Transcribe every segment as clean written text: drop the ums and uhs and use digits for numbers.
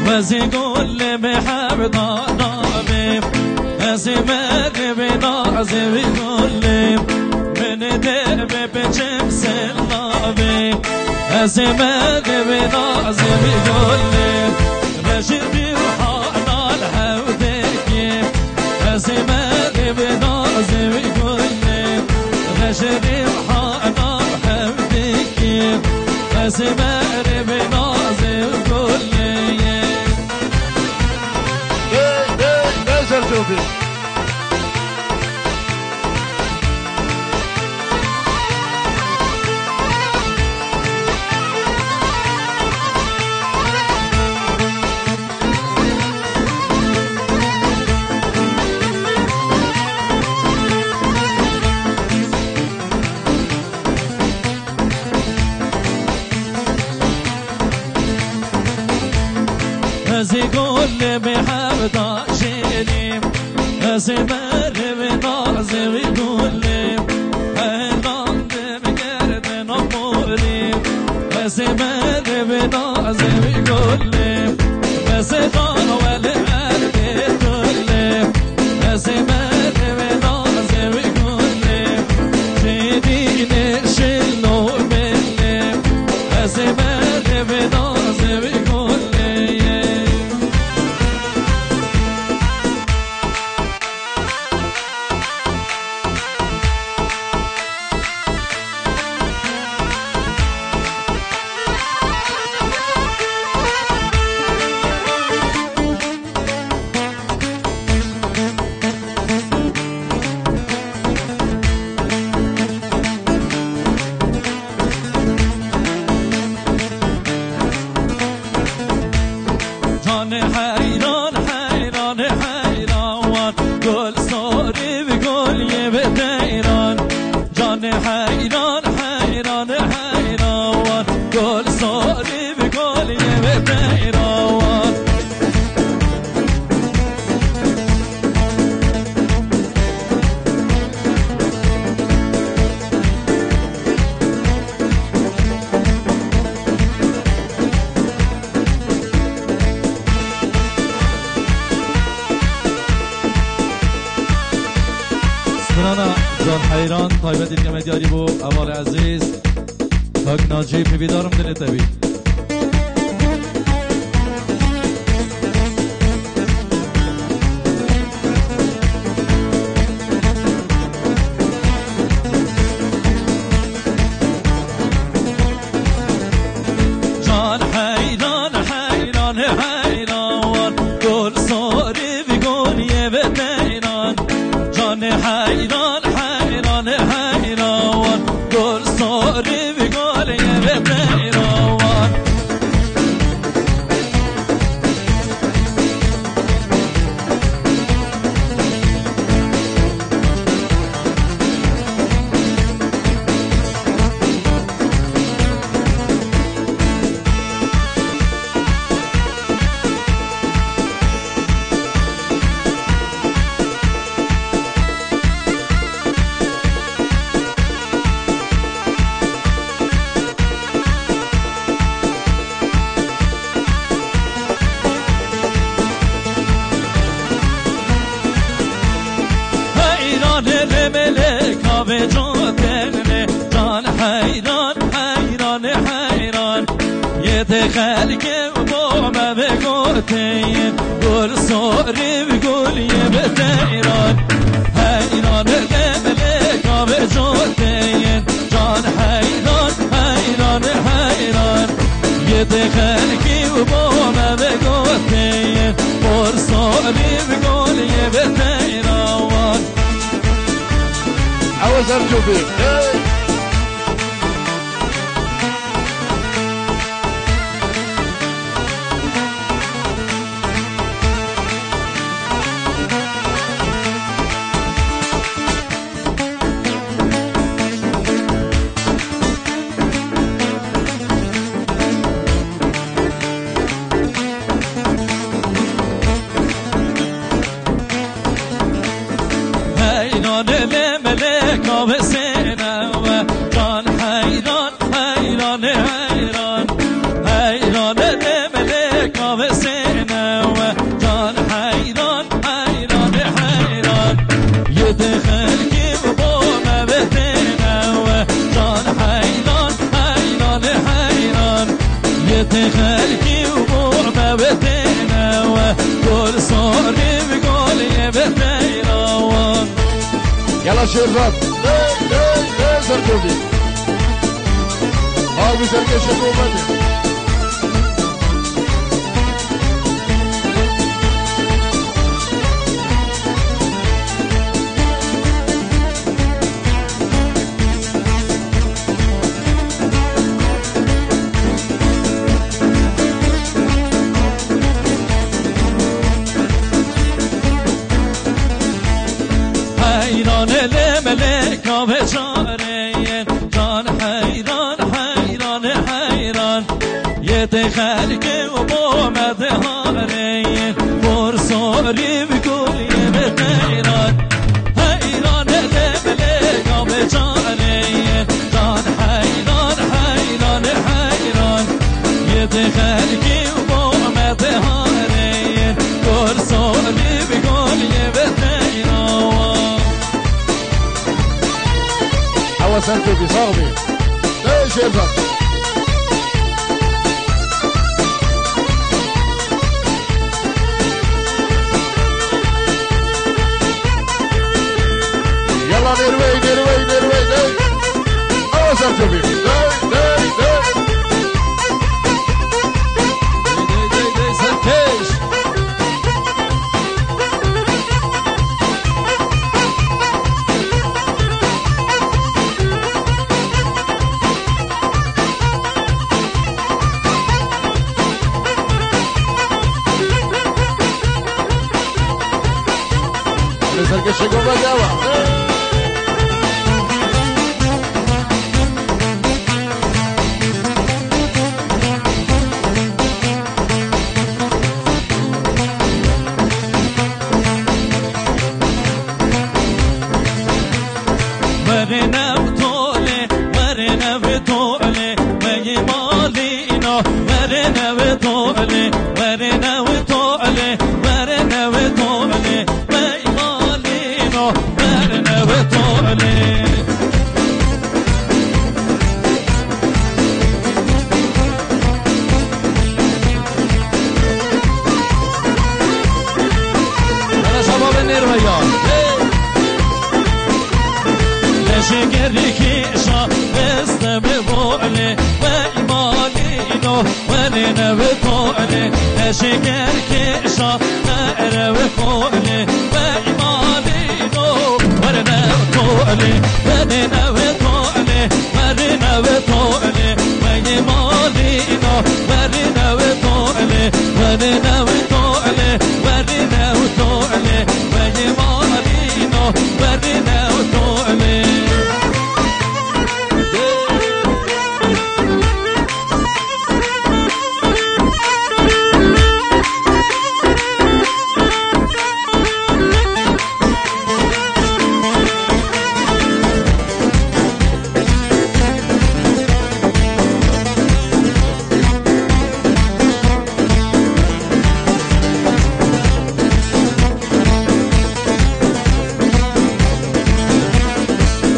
وزي قول بحب ضربي وزي مغربي نازي بقول من دربي بجمس اللابي وزي مغربي نازي بقول رجبي وحانا الحودك وزي مغربي نازي بقول رجبي وحانا الحودك وزي مغربي نازي بقول Sergio. زي قول بحب ضاجيني زي مرب نازي ويقول هلاند بقرب نموري زي مرب نازي ويقول زي ضان والقلب تقول زي مرب نازي ويقول جيني شلو مني زي مرب نازي ويقول حيران حيران حيران قول صوري بقول يبت حيران جان حيران حيران حيران قول صوري بقول يبت حيران سنانا جان حیران تایبه دیلگم دیاری بو اوال عزیز تاک ناجی پیویدارم دلت بید جان حیران حیران حیران گل ساری بگل یه بدیران جان حیران حیران حیران گل ساری بگل یه بدیران ملکا به جوتنه جان حیران حیران حیران یه تخلق با ما بگوتین گل سوری بگل یه بدیران حیران ملکا به جوتین جان حیران حیران حیران یه تخلقی با ما بگوتین گل سوری بگل یه بدیران عاوز ارجو بيك ملکا به سینه و جان حیران حیران حیران حیران ملکا به سینه بتينا وكل صوري بقول يا بتينا يلا شيرزاد زرقودي abi Sergey Şekov'u حیران ملک آب جانه جان حیران حیران حیران یه خلق و بامد هاره برساری بگولی به حیران حیران ملک آب جانه جان حیران حیران حیران یه خلق و بامد هاره برساری بگولی به حیران حواسن تو بی صاحبی ليش يبقى يلا نروي نروي نروي حواسن تو بي que chegou vai ela. ورنا بطولي ورنا بطولي وي مالينا ورنا بطولي ورنا بطولي ورنا بطولي ورنا بطولي أنا شباب النرويجان لشكري كيشا بس بطولي وإيمانينو ورنا بطولي لشكري كيشا ورنا بطولي وإيمانينو ورنا بطولي ورنا بطولي ورنا بطولي وإيمانينو ورنا بطولي ورنا بطولي ورنا بطولي وإيمانينو ورنا بطولي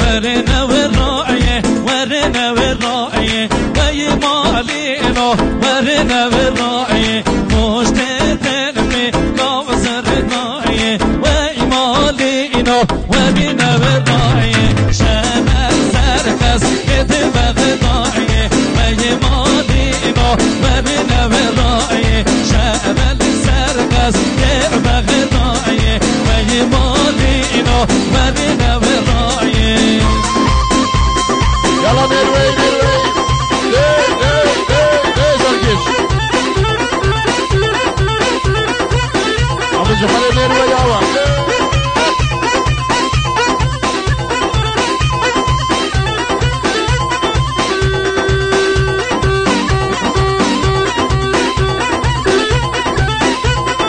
ورنا والراعية ورنا والراعية وي مالينو ورنا والراعية مش تتنمي قوز الرضاعية وي مالينو ورنا والراعية شمال سركس كتبه غضاعية وي مالينو ورنا والراعية شمال سركس كتبه غضاعية وي مالينو ورنا والراعية يلا نروي نروي زرقش عم جحالي نروي ياوا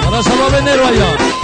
أنا شباب النرويجان